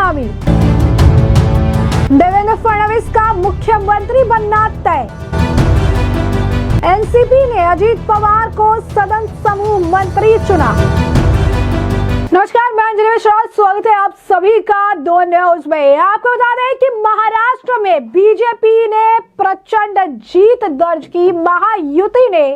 हामी। देवेंद्र फडणवीस का मुख्यमंत्री बनना तय। एनसीपी ने अजीत पवार को सदन समूह मंत्री चुना। नमस्कार, मैं अंजलि मिश्रा, स्वागत है आप सभी का दो न्यूज में। आपको बता दें कि महाराष्ट्र में बीजेपी ने प्रचंड जीत दर्ज की। महायुति ने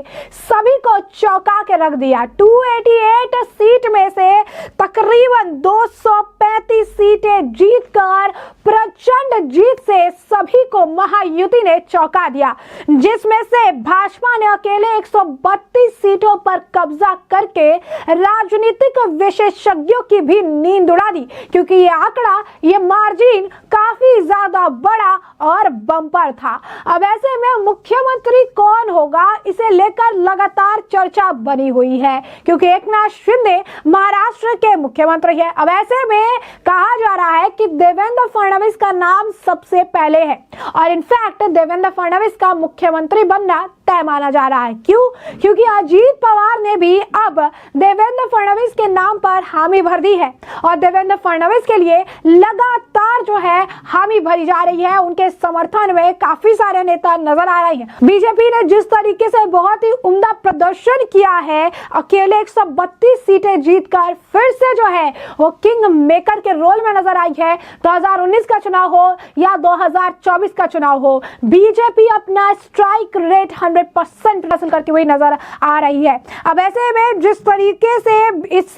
सभी को चौंका के रख दिया। 288 सीट में से तकरीबन 235 सीटें जीतकर प्रचंड जीत से सभी को महायुति ने चौंका दिया, जिसमें से भाजपा ने अकेले 132 सीटों पर कब्जा करके राजनीतिक विशेषज्ञों की भी नींद उड़ा दी, क्योंकि ये आंकड़ा, ये मार्जिन काफी ज्यादा बड़ा और बम्पर था। अब ऐसे में मुख्यमंत्री कौन होगा, इसे लेकर लगातार चर्चा बनी हुई है, क्योंकि एकनाथ शिंदे महाराष्ट्र के मुख्यमंत्री हैं। अब ऐसे में कहा जा रहा है कि देवेंद्र फडणवीस का नाम सबसे पहले है और इनफैक्ट देवेंद्र फडणवीस का मुख्यमंत्री बनना तय माना जा रहा है। क्यों? क्योंकि अजीत पवार ने भी अब देवेंद्र फडणवीस के नाम पर हामी भर दी है और देवेंद्र फडणवीस के लिए लगातार जो है हामी भरी जा रही है। उनके समर्थन में काफी सारे नेता नजर आ रहे हैं। बीजेपी ने जिस तरीके से बहुत ही उम्दा प्रदर्शन किया है, अकेले 132 सीटें जीतकर फिर से जो है वो किंग मेकर के रोल में नजर आई है। 2019 का चुनाव हो या 2024 का चुनाव हो, बीजेपी अपना स्ट्राइक रेट 100% हासिल करती हुई नजर आ रही है। अब ऐसे में जिस तरीके से इस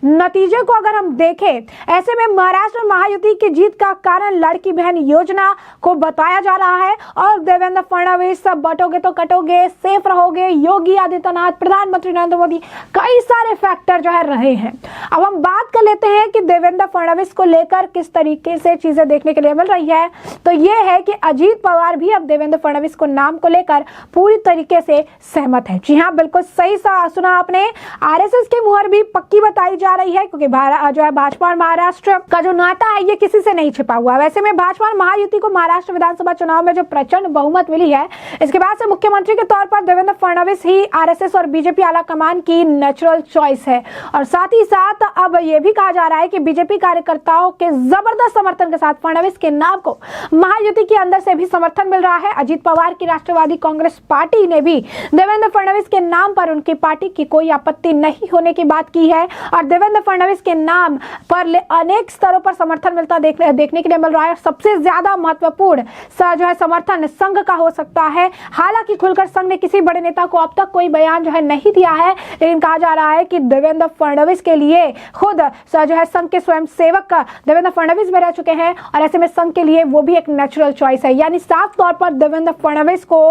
नतीजे को अगर हम देखें, ऐसे में महाराष्ट्र महायुति की जीत का कारण लड़की बहन योजना को बताया जा रहा है और देवेंद्र फडणवीस बटोगे तो कटोगे, सेफ रहोगे, योगी आदित्यनाथ, प्रधानमंत्री नरेंद्र मोदी, कई सारे फैक्टर जो है रहे हैं। अब हम बात कर लेते हैं कि देवेंद्र फडणवीस को लेकर किस तरीके से चीजें देखने के लिए मिल रही है। तो यह है कि अजीत पवार भी अब देवेंद्र फडणवीस को नाम को लेकर पूरी तरीके से सहमत है। जी हाँ, बिल्कुल सही सुना आपने। आरएसएस की मुहर भी पक्की बताई जा रही है, क्योंकि जो है भाजपा और महाराष्ट्र का जो नाता है ये किसी से नहीं छिपा हुआ। वैसे में भाजपा और महायुति को महाराष्ट्र विधानसभा चुनाव में जो प्रचंड बहुमत मिली है, इसके बाद से मुख्यमंत्री के तौर पर देवेंद्र फडणवीस ही आरएसएस और बीजेपी आला कमान की नेचुरल चॉइस है। और साथ ही साथ अब यह भी कहा जा रहा है कि बीजेपी कार्यकर्ताओं के जबरदस्त समर्थन के साथ फडणवीस के नाम को महायुति के अंदर से भी समर्थन मिल रहा है। अजीत पवार की राष्ट्रवादी कांग्रेस पार्टी ने भी देवेंद्र फडणवीस के नाम पर उनकी पार्टी की कोई आपत्ति नहीं होने की बात की है और देवेंद्र फडणवीस के नाम पर अनेक स्तरों पर समर्थन मिलता देखने के लिए मिल रहा है। सबसे ज्यादा महत्वपूर्ण जो है समर्थन संघ का हो सकता है। हालांकि खुलकर संघ ने किसी बड़े नेता को अब तक कोई बयान जो है नहीं दिया है, लेकिन कहा जा रहा है कि देवेंद्र फडणवीस के लिए खुद जो है संघ के स्वयं सेवक देवेंद्र फडणवीस में रह चुके हैं और ऐसे में संघ के लिए वो भी एक नेचुरल चॉइस है। यानी साफ तौर पर देवेंद्र फडणवीस को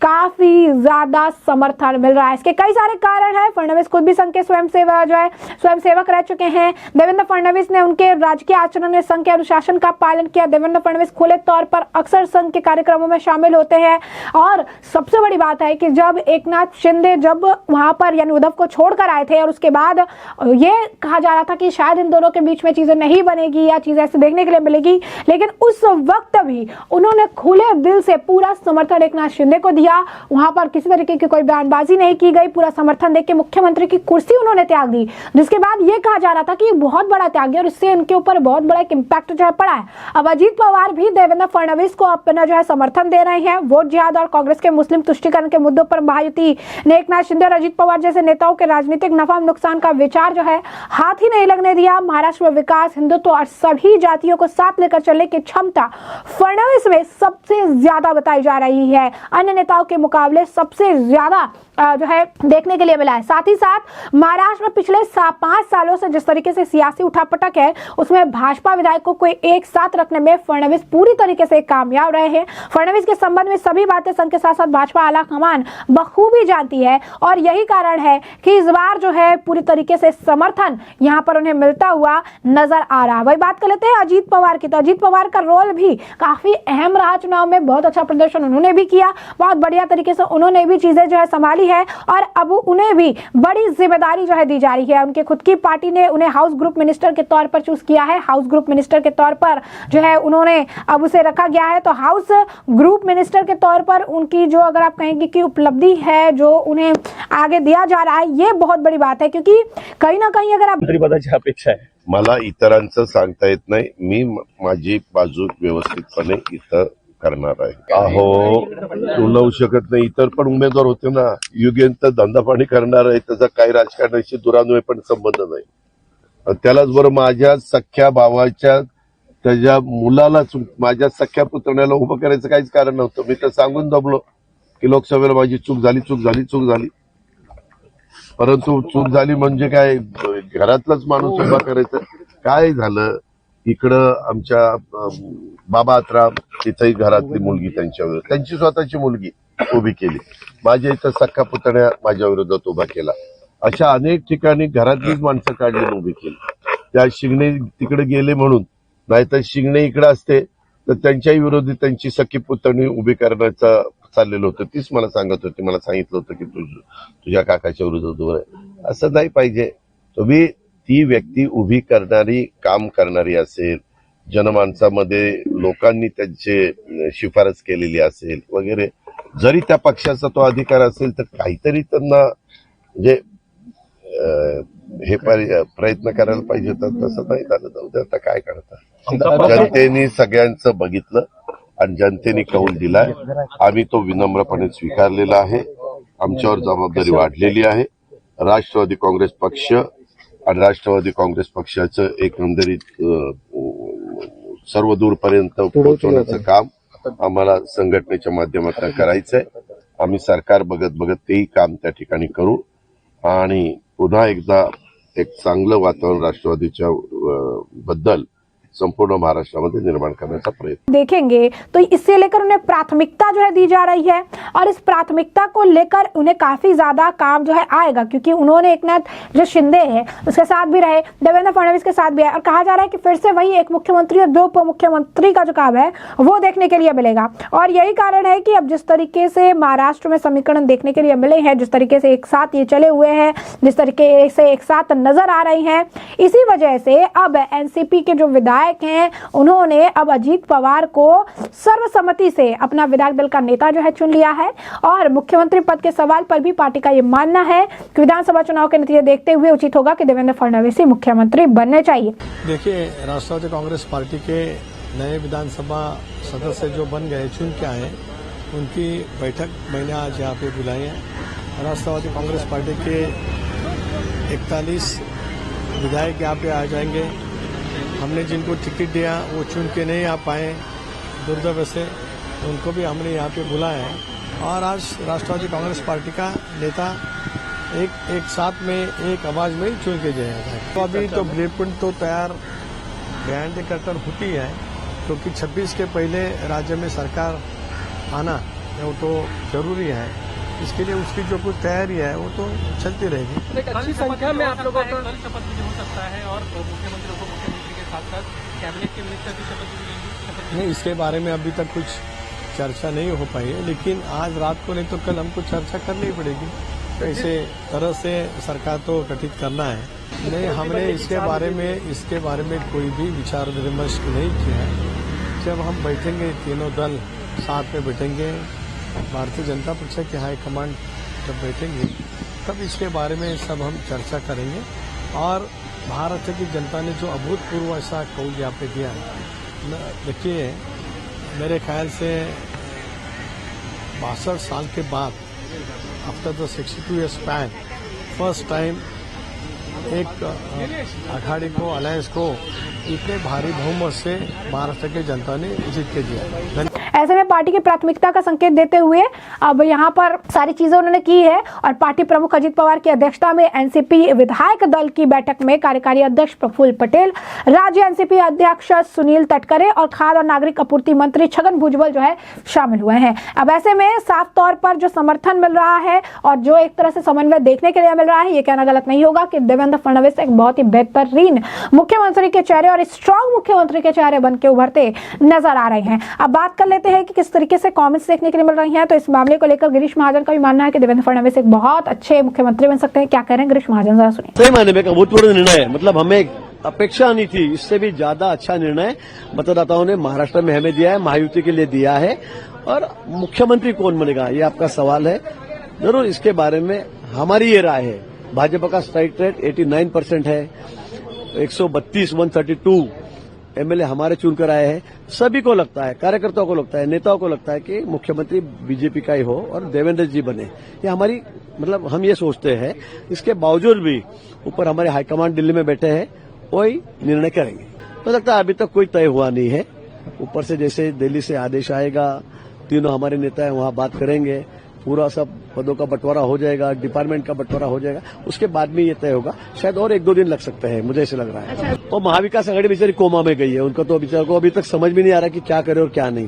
काफी ज्यादा समर्थन मिल रहा है। इसके कई सारे कारण है। फडणवीस खुद भी संघ के स्वयं सेवक रह चुके हैं। देवेंद्र फडणवीस ने उनके राजकीय आचरण में संघ के अनुशासन का पालन किया। देवेंद्र फडणवीस खुले तौर पर अक्सर संघ के कार्यक्रमों में शामिल होते हैं और सबसे बड़ी बात है कि जब एकनाथ शिंदे जब वहां पर यानी उद्धव को छोड़कर आए थे और उसके बाद ये कहा जा रहा था कि शायद इन दोनों के बीच में चीजें नहीं बनेगी या चीजें ऐसे देखने के लिए मिलेगी, लेकिन उस वक्त भी उन्होंने खुले दिल से पूरा समर्थन एकनाथ शिंदे को दिया। वहां पर किसी तरीके की कोई बयानबाजी नहीं की गई। पूरा समर्थन देके मुख्यमंत्री की कुर्सी उन्होंने त्याग दी, जिसके बाद ये कहा जा रहा था कि बहुत बड़ा त्याग है और इससे इनके ऊपर बहुत बड़ा एक इंपैक्ट जो है पड़ा है। अब अजीत पवार भी देवेंद्र फडणवीस को अपना जो है समर्थन दे रहे हैं। वोट जिहाद और कांग्रेस के मुस्लिम तुष्टीकरण के मुद्दों पर महायुति ने एकनाथ शिंदे और अजीत पवार जैसे नेताओं के राजनीतिक नफा नुकसान का विचार जो है हाथ ही नहीं लगने दिया। महाराष्ट्र में विकास, हिंदुत्व और सभी जातियों को साथ लेकर चलने की क्षमता फडणवीस में सबसे ज्यादा बताई जा रही है। अन्य नेताओं के मुकाबले सबसे ज्यादा जो है देखने के लिए मिला है। साथ ही साथ महाराष्ट्र में पिछले 5 सालों से जिस तरीके से सियासी उठापटक है, उसमें भाजपा विधायकों को एक साथ रखने में फडणवीस पूरी तरीके से कामयाब रहे हैं। फडणवीस के संबंध में सभी बातें संघ के साथ साथ भाजपा आला कमान बखूबी जानती है और यही कारण है कि इस बार जो है पूरी तरीके से समर्थन यहां पर उन्हें मिलता हुआ नजर आ रहा है। वही बात कर लेते हैं अजीत पवार की। तो अजीत पवार का रोल भी काफी अहम रहा चुनाव में। बहुत अच्छा प्रदर्शन उन्होंने भी किया, बहुत बढ़िया तरीके से उन्होंने भी चीजें जो है संभाली है और अब उन्हें भी बड़ी जिम्मेदारी जो है दी जा रही है। उनके खुद की पार्टी ने उन्हें हाउस ग्रुप मिनिस्टर के तौर पर चूज किया है। हाउस ग्रुप मिनिस्टर के तौर पर जो है उन्होंने अब उसे रखा गया है। तो हाउस ग्रुप मिनिस्टर के तौर पर उनकी जो अगर आप कहेंगे कि उपलब्धि है जो उन्हें आगे दिया जा रहा है, ये बहुत बड़ी बात है, क्योंकि कहीं ना कहीं अगर आप मंत्री पदाची अपेक्षा है मला इतरांचं सांगता येत नाही. मी माझी बाजू व्यवस्थितपणे इथं करणार आहे. अहो, तुलवू शकत नाही. इतर पण उमेदवार होते ना. युगेंत धंदा पाणी करणार आहे, त्याचा काही राजकारणाशी दुरान्वय पण संबंध नाही. त्यालाच बरं माझ्या सख्या भावाच्या त्याच्या मुलालाच माझ्या सख्या पुतण्याला उभं करायचं काहीच कारण नव्हतं. मी तर सांगून दमलो की लोकसभेला माझी चूक झाली. परंतु चूक झाली म्हणजे काय, घरातलाच माणूस उभा करायचं. काय झालं, इकडं आमच्या बाबा आत्राम तिथंही घरातली मुलगी त्यांची स्वतःची मुलगी उभी केली. माझ्या इथं सख्खा पुतण्या माझ्या विरोधात उभा केला. अशा अनेक ठिकाणी घरातलीच माणसं काढली उभी केली. त्या शिंगणे तिकडे गेले म्हणून, नाहीतर शिंगणे इकडे असते तर त्यांच्याही विरोधी त्यांची सख्खी पुतणी उभी करण्याचं चाललेलं होतं. तीच मला सांगत होती, मला सांगितलं होतं की तुझ्या काकाच्या विरोधात उभं आहे. असं नाही पाहिजे. तुम्ही ती व्यक्ती उभी करणारी, काम करणारी असेल, जनमानसामध्ये लोकांनी त्यांची शिफारस केलेली असेल वगैरे, जरी त्या पक्षाचा तो अधिकार असेल तर काहीतरी त्यांना म्हणजे हे प्रयत्न करायला पाहिजे. तर तसं नाही झालं. जाऊ दे, आता काय करता. जनतेने सगळ्यांचं बघितलं आणि जनतेने कौल दिलाय. आम्ही तो विनम्रपणे स्वीकारलेला आहे. आमच्यावर जबाबदारी वाढलेली आहे. राष्ट्रवादी काँग्रेस पक्ष आणि राष्ट्रवादी काँग्रेस पक्षाचं एकंदरीत सर्व दूरपर्यंत पोहोचवण्याचं काम आम्हाला संघटनेच्या माध्यमातून करायचंय. आम्ही सरकार बघत तेही काम त्या ठिकाणी करू आणि पुन्हा एकदा एक चांगलं वातावरण राष्ट्रवादीच्या बद्दल संपूर्ण महाराष्ट्रामध्ये निर्माण करण्याचा प्रयत्न देखेंगे। तो इससे लेकर उन्हें प्राथमिकता जो है दी जा रही है और इस प्राथमिकता को लेकर उन्हें काफी ज्यादा काम जो है आएगा, क्योंकि उन्होंने एकनाथ जो शिंदे है उसके साथ भी रहे, देवेंद्र फडणवीस के साथ भी है और कहा जा रहा है कि फिर से वही एक मुख्यमंत्री और दो उप मुख्यमंत्री का जो काम है वो देखने के लिए मिलेगा। और यही कारण है कि अब जिस तरीके से महाराष्ट्र में समीकरण देखने के लिए मिले हैं, जिस तरीके से एक साथ ये चले हुए हैं, जिस तरीके से एक साथ नजर आ रही हैं, इसी वजह से अब एनसीपी के जो विधायक हैं उन्होंने अब अजीत पवार को सर्वसम्मति से अपना विधायक दल का नेता जो है चुन लिया है। और मुख्यमंत्री पद के सवाल पर भी पार्टी का ये मानना है कि विधानसभा चुनाव के नतीजे देखते हुए उचित होगा कि देवेंद्र फडणवीस ही मुख्यमंत्री बनने चाहिए। देखिए, राष्ट्रवादी कांग्रेस पार्टी के नए विधानसभा सदस्य जो बन गए, चुन के आए, उनकी बैठक मैंने आज यहाँ पे बुलाई है। राष्ट्रवादी कांग्रेस पार्टी के 41 विधायक यहाँ पे आ जाएंगे। हमने जिनको टिकट दिया वो चुन के नहीं आ पाए दुर्दैव से, उनको भी हमने यहाँ पे बुलाया है। और आज राष्ट्रवादी कांग्रेस पार्टी का नेता एक साथ में एक आवाज में ही चुन के जाएगा। तो अभी तो ब्लूप्रिंट तो तैयार बयान कर्तन होती है, क्योंकि 26 के पहले राज्य में सरकार आना वो तो जरूरी है। इसके लिए उसकी जो कुछ तैयारी है वो तो चलती रहेगी। एक अच्छी संख्या में आप लोगों का शपथ भी हो सकता है और मुख्यमंत्री उप मुख्यमंत्री के साथ साथ कैबिनेट के मिनिस्टर की शपथ भी लेंगे। नहीं, इसके बारे में अभी तक कुछ चर्चा नहीं हो पाई है, लेकिन आज रात को नहीं तो कल हमको चर्चा करनी पड़ेगी। कैसे तरह से सरकार तो गठित करना है। नहीं, हमने इसके बारे में कोई भी विचार विमर्श नहीं किया है। जब हम बैठेंगे, तीनों दल साथ में बैठेंगे, भारतीय जनता पक्ष के हाईकमांड जब बैठेंगे तब इसके बारे में सब हम चर्चा करेंगे। और भारत की जनता ने जो अभूतपूर्व ऐसा कौल यहाँ पे दिया, देखिए मेरे ख्याल से 62 साल के बाद after the 62 year span first time एक अखाड़ी को, अलायंस को इतने भारी बहुमत से महाराष्ट्र की जनता ने जीत के दिया। ऐसे में पार्टी की प्राथमिकता का संकेत देते हुए अब यहाँ पर सारी चीजें उन्होंने की है और पार्टी प्रमुख अजीत पवार की अध्यक्षता में एनसीपी विधायक दल की बैठक में कार्यकारी अध्यक्ष प्रफुल्ल पटेल, राज्य एनसीपी अध्यक्ष सुनील तटकरे और खाद्य और नागरिक आपूर्ति मंत्री छगन भुजबल जो है शामिल हुए हैं। अब ऐसे में साफ तौर पर जो समर्थन मिल रहा है और जो एक तरह से समन्वय देखने के लिए मिल रहा है, ये कहना गलत नहीं होगा कि देवेंद्र फडणवीस एक बहुत ही बेहतरीन मुख्यमंत्री के चेहरे और स्ट्रॉन्ग मुख्यमंत्री के चेहरे बन के उभरते नजर आ रहे हैं। अब बात कर लेते हैं कि किस तरीके से कमेंट्स देखने के लिए मिल रही हैं। तो इस मामले को लेकर गिरीश महाजन का भी मानना है कि देवेंद्र फडणवीस एक बहुत अच्छे मुख्यमंत्री बन सकते हैं। क्या कह रहे हैं गिरीश महाजन, जरा सुनिए। सही मायने में एक अभूतपूर्व निर्णय है। मतलब हमें अपेक्षा नहीं थी, इससे भी ज्यादा अच्छा निर्णय मतदाताओं ने महाराष्ट्र में हमें दिया है, महायुति के लिए दिया है। और मुख्यमंत्री कौन बनेगा ये आपका सवाल है, जरूर इसके बारे में हमारी ये राय है। भाजपा का स्ट्राइक रेट 89% है, 132 132 एमएलए हमारे चुनकर आए हैं। सभी को लगता है, कार्यकर्ताओं को लगता है, नेताओं को लगता है कि मुख्यमंत्री बीजेपी का ही हो और देवेंद्र जी बने। ये हमारी मतलब हम ये सोचते हैं। इसके बावजूद भी ऊपर हमारे हाईकमांड दिल्ली में बैठे हैं, वही निर्णय करेंगे। तो लगता है अभी तक कोई तय हुआ नहीं है। ऊपर से जैसे दिल्ली से आदेश आएगा, तीनों हमारे नेता हैं वहां बात करेंगे, पूरा सब पदों का बंटवारा हो जाएगा, डिपार्टमेंट का बंटवारा हो जाएगा, उसके बाद में ये तय होगा। शायद और 1-2 दिन लग सकते हैं, मुझे ऐसे लग रहा है। और महाविकास आघाड़ी बेचारी कोमा में गई है, उनको तो बेचारों को अभी तक समझ भी नहीं आ रहा कि क्या करे और क्या नहीं,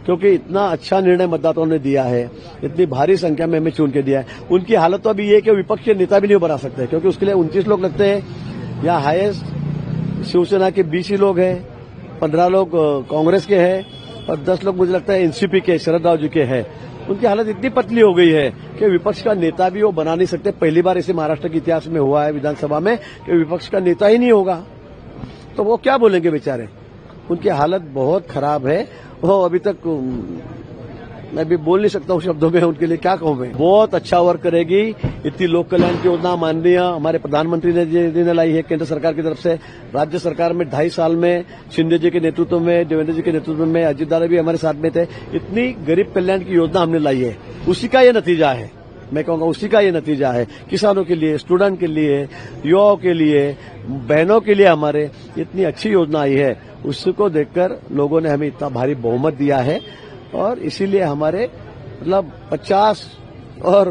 क्योंकि इतना अच्छा निर्णय मतदाताओं ने दिया है, इतनी भारी संख्या में हमें चुन के दिया है। उनकी हालत तो अभी ये है कि विपक्ष के नेता भी नहीं बना सकते, क्योंकि उसके लिए 29 लोग लगते हैं। यहाँ हाईएस्ट शिवसेना के 20 ही लोग हैं, 15 लोग कांग्रेस के हैं और 10 लोग मुझे लगता है एनसीपी के शरद राव जी के हैं। उनकी हालत इतनी पतली हो गई है कि विपक्ष का नेता भी वो बना नहीं सकते। पहली बार इसे महाराष्ट्र के इतिहास में हुआ है विधानसभा में कि विपक्ष का नेता ही नहीं होगा, तो वो क्या बोलेंगे बेचारे। उनकी हालत बहुत खराब है। वो अभी तक मैं भी बोल नहीं सकता हूँ शब्दों में, उनके लिए क्या कहूँ मैं। बहुत अच्छा वर्क करेगी। इतनी लोक कल्याण की योजना माननीय हमारे प्रधानमंत्री ने लाई है केंद्र सरकार की तरफ से। राज्य सरकार में 2.5 साल में शिंदे जी के नेतृत्व में, देवेंद्र जी के नेतृत्व में, अजित दादा भी हमारे साथ में थे। इतनी गरीब कल्याण की योजना हमने लाई है, उसी का ये नतीजा है। मैं कहूंगा उसी का ये नतीजा है। किसानों के लिए, स्टूडेंट के लिए, युवाओं के लिए, बहनों के लिए हमारे इतनी अच्छी योजना आई है। उसको देखकर लोगों ने हमें इतना भारी बहुमत दिया है और इसीलिए हमारे मतलब 50 और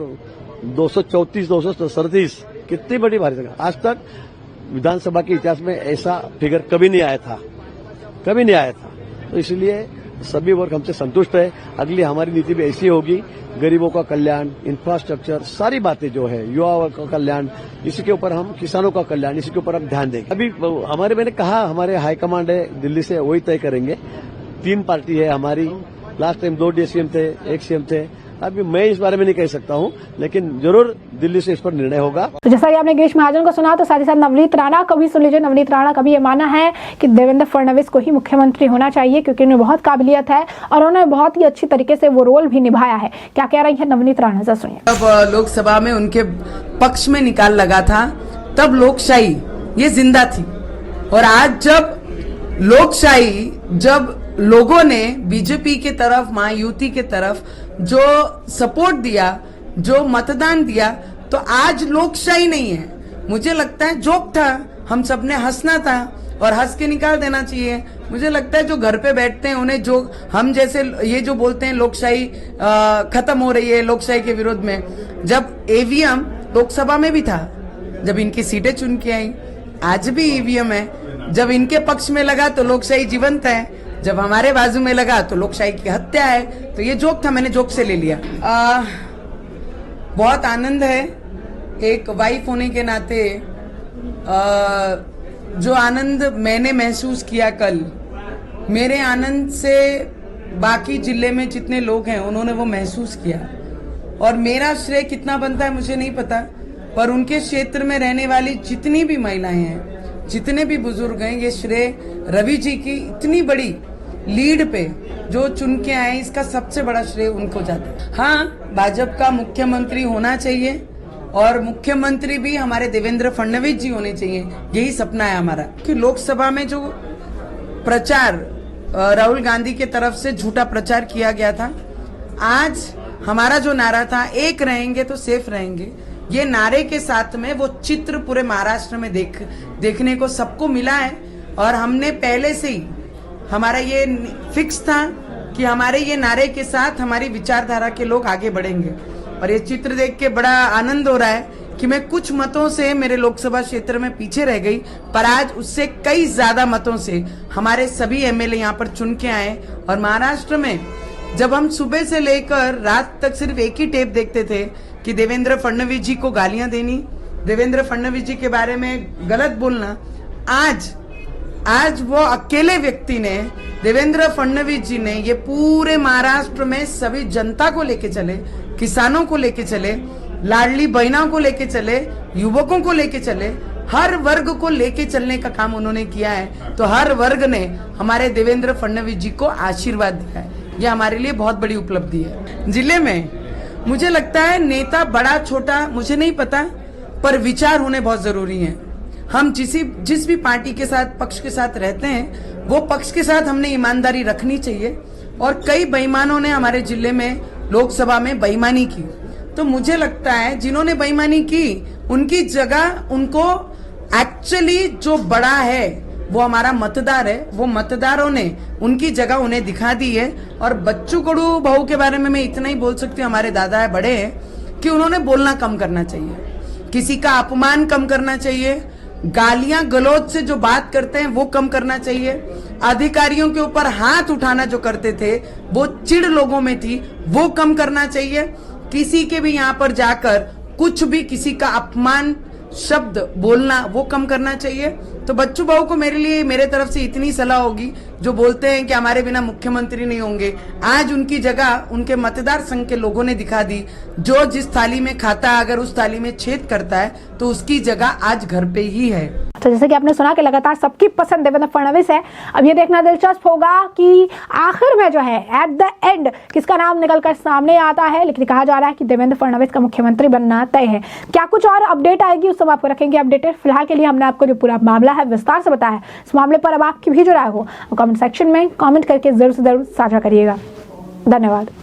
234 237 कितनी बड़ी भारी संख्या। आज तक विधानसभा के इतिहास में ऐसा फिगर कभी नहीं आया था, कभी नहीं आया था। तो इसलिए सभी वर्ग हमसे संतुष्ट है। अगली हमारी नीति भी ऐसी होगी, गरीबों का कल्याण, इंफ्रास्ट्रक्चर, सारी बातें जो है, युवाओं का कल्याण, इसी के ऊपर हम, किसानों का कल्याण, इसी के ऊपर हम ध्यान देंगे। अभी मैंने कहा हमारे हाईकमांड है दिल्ली से, वही तय करेंगे। 3 पार्टी है हमारी। लास्ट टाइम 2 डीसीएम थे, 1 सीएम थे। अभी मैं इस बारे में नहीं कह सकता हूं, लेकिन जरूर दिल्ली से इस पर निर्णय होगा। तो जैसा कि आपने गिरीश महाजन को सुना, तो साथ ही साथ नवनीत राणा को भी सुन लीजिए। नवनीत राणा का भी ये मानना है कि देवेंद्र फडणवीस को ही मुख्यमंत्री होना चाहिए, क्योंकि उन्हें बहुत काबिलियत है और उन्होंने बहुत ही अच्छी तरीके से वो रोल भी निभाया है। क्या कह रही है नवनीत राणा, जरा सुनिए। जब लोकसभा में उनके पक्ष में निकाल लगा था, तब लोकशाही ये जिंदा थी। और आज जब लोकशाही, जब लोगों ने बीजेपी के तरफ, महायुति के तरफ जो सपोर्ट दिया, जो मतदान दिया, तो आज लोकशाही नहीं है। मुझे लगता है जोक था, हम सबने हंसना था और हंस के निकाल देना चाहिए। मुझे लगता है जो घर पे बैठते हैं उन्हें, जो हम जैसे ये जो बोलते हैं लोकशाही खत्म हो रही है, लोकशाही के विरोध में, जब ईवीएम लोकसभा में भी था, जब इनकी सीटें चुन के आई, आज भी ईवीएम है। जब इनके पक्ष में लगा तो लोकशाही जीवंत है, जब हमारे बाजू में लगा तो लोकशाही की हत्या है। तो ये जोक था, मैंने जोक से ले लिया। बहुत आनंद है एक वाइफ होने के नाते। जो आनंद मैंने महसूस किया कल, मेरे आनंद से बाकी जिले में जितने लोग हैं उन्होंने वो महसूस किया। और मेरा श्रेय कितना बनता है मुझे नहीं पता, पर उनके क्षेत्र में रहने वाली जितनी भी महिलाएं हैं, जितने भी बुजुर्ग हैं, ये श्रेय रवि जी की इतनी बड़ी लीड पे जो चुन के आए, इसका सबसे बड़ा श्रेय उनको जाता है। हाँ, भाजपा का मुख्यमंत्री होना चाहिए और मुख्यमंत्री भी हमारे देवेंद्र फडणवीस जी होने चाहिए, यही सपना है हमारा। कि लोकसभा में जो प्रचार राहुल गांधी के तरफ से झूठा प्रचार किया गया था, आज हमारा जो नारा था, एक रहेंगे तो सेफ रहेंगे, ये नारे के साथ में वो चित्र पूरे महाराष्ट्र में देखने को सबको मिला है। और हमने पहले से ही, हमारा ये फिक्स था कि हमारे ये नारे के साथ हमारी विचारधारा के लोग आगे बढ़ेंगे। और ये चित्र देख के बड़ा आनंद हो रहा है कि मैं कुछ मतों से मेरे लोकसभा क्षेत्र में पीछे रह गई, पर आज उससे कई ज्यादा मतों से हमारे सभी एमएलए यहाँ पर चुन के आए। और महाराष्ट्र में जब हम सुबह से लेकर रात तक सिर्फ एक ही टेप देखते थे कि देवेंद्र फडणवीस जी को गालियां देनी, देवेंद्र फडणवीस जी के बारे में गलत बोलना, आज वो अकेले व्यक्ति ने, देवेंद्र फडणवीस जी ने, ये पूरे महाराष्ट्र में सभी जनता को लेके चले, किसानों को लेके चले, लाडली बहनों को लेके चले, युवकों को लेके चले, हर वर्ग को लेके चलने का काम उन्होंने किया है। तो हर वर्ग ने हमारे देवेंद्र फडणवीस जी को आशीर्वाद दिया है। ये हमारे लिए बहुत बड़ी उपलब्धि है। जिले में मुझे लगता है नेता बड़ा छोटा मुझे नहीं पता, पर विचार होने बहुत जरूरी है। हम जिस भी पार्टी के साथ पक्ष के साथ रहते हैं वो पक्ष के साथ हमने ईमानदारी रखनी चाहिए। और कई बेईमानों ने हमारे जिले में लोकसभा में बेईमानी की, तो मुझे लगता है जिन्होंने बेईमानी की उनकी जगह उनको एक्चुअली जो बड़ा है वो हमारा मतदार है, वो मतदारों ने उनकी जगह उन्हें दिखा दी है। और बच्चू कडू बहू के बारे में मैं इतना ही बोल सकती हूँ, हमारे दादा है बड़े हैं, कि उन्होंने बोलना कम करना चाहिए, किसी का अपमान कम करना चाहिए, गालियां गलौज से जो बात करते हैं वो कम करना चाहिए, अधिकारियों के ऊपर हाथ उठाना जो करते थे वो चिढ़ लोगों में थी वो कम करना चाहिए। किसी के भी यहाँ पर जाकर कुछ भी किसी का अपमान शब्द बोलना वो कम करना चाहिए। तो बच्चू बाबू को मेरे तरफ से इतनी सलाह होगी, जो बोलते हैं कि हमारे बिना मुख्यमंत्री नहीं होंगे, आज उनकी जगह उनके मतदार संघ के लोगों ने दिखा दी। जो जिस थाली में खाता है अगर उस थाली में छेद करता है तो उसकी जगह आज घर पे ही है। तो जैसे कि आपने सुना कि लगातार सबकी पसंद देवेंद्र फडणवीस है। अब ये देखना दिलचस्प होगा कि आखिर में जो है एट द एंड किसका नाम निकलकर सामने आता है, लेकिन कहा जा रहा है कि देवेंद्र फडणवीस का मुख्यमंत्री बनना तय है। क्या कुछ और अपडेट आएगी उस सब आपको रखेंगे अपडेटेड। फिलहाल के लिए हमने आपको जो पूरा मामला है विस्तार से बताया है। इस मामले पर अब आपकी भी जो राय हो कमेंट सेक्शन में कमेंट करके जरूर से जरूर साझा करिएगा। धन्यवाद।